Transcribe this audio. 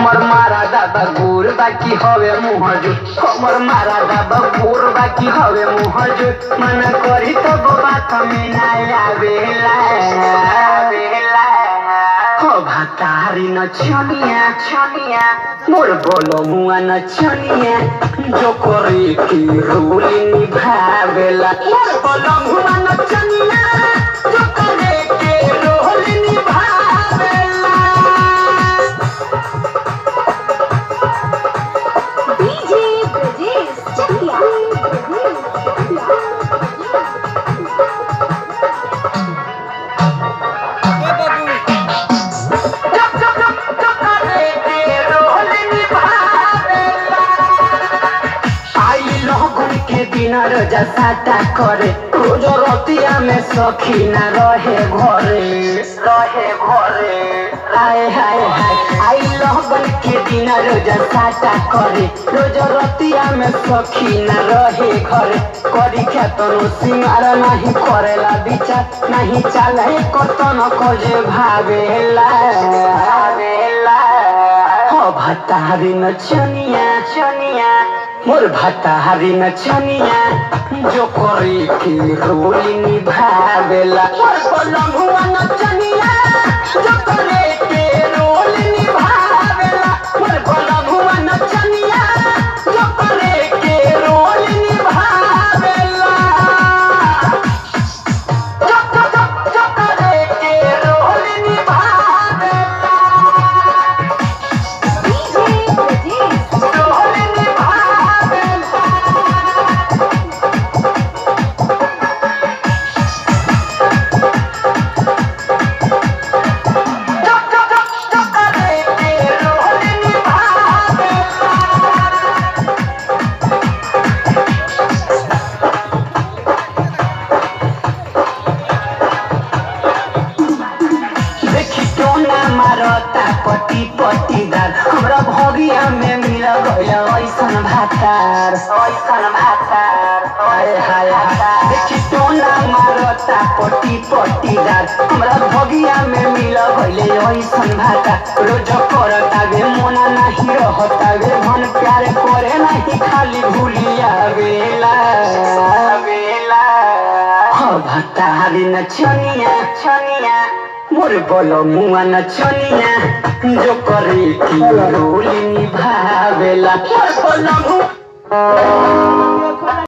हमर मारा दादा गोर बाकी हवे मुहजू हमर मारा दादा गोर बाकी हवे मुहजू मन करी तो बात में ना आवेला हो भातारी न छनिया मोर बोलो मुआ न छनिया जो करे की रोल निभावेला मोर बोलो मुआ न छनिया जो करे के रोल निभावेला डीजे ब्रजेश चकिया रोजा साटा करे रोज रतिया में सखी ना रहे घरे हाय हाय हाय आई लगन के दिन रोजा साटा करे रोज रतिया में सखी ना रहे घरे करी क्या तनो सिंगार नहीं करेला विचार नहीं चले कतन खोजे भावेला हो भतारी न छनिया मोर भतारी न छनिया जो करे के रोल निभावेला मोर बोलमुआ न छनिया जो करे के रोल निभावेला मोर बोलमुआ न छनिया जो करे के रोल निभावेला जो करे के रोल निभावेला डीजे ब्रजेश रोल पति पटीदार हमरा भगिया में मिल गया ऐसन भातार हाय हाय देखी टोना मारता पति पटीदार हमरा भगिया में मिल गइले ऐसन भातार रोज करता वे मोना नहीं रहता वे मन प्यार करे नहीं खाली भूलिया वेला हो भतारी न छनिया मोर बोलो मुआ न छनिया जो करे की रोल निभावेला मोर बोलो मुआ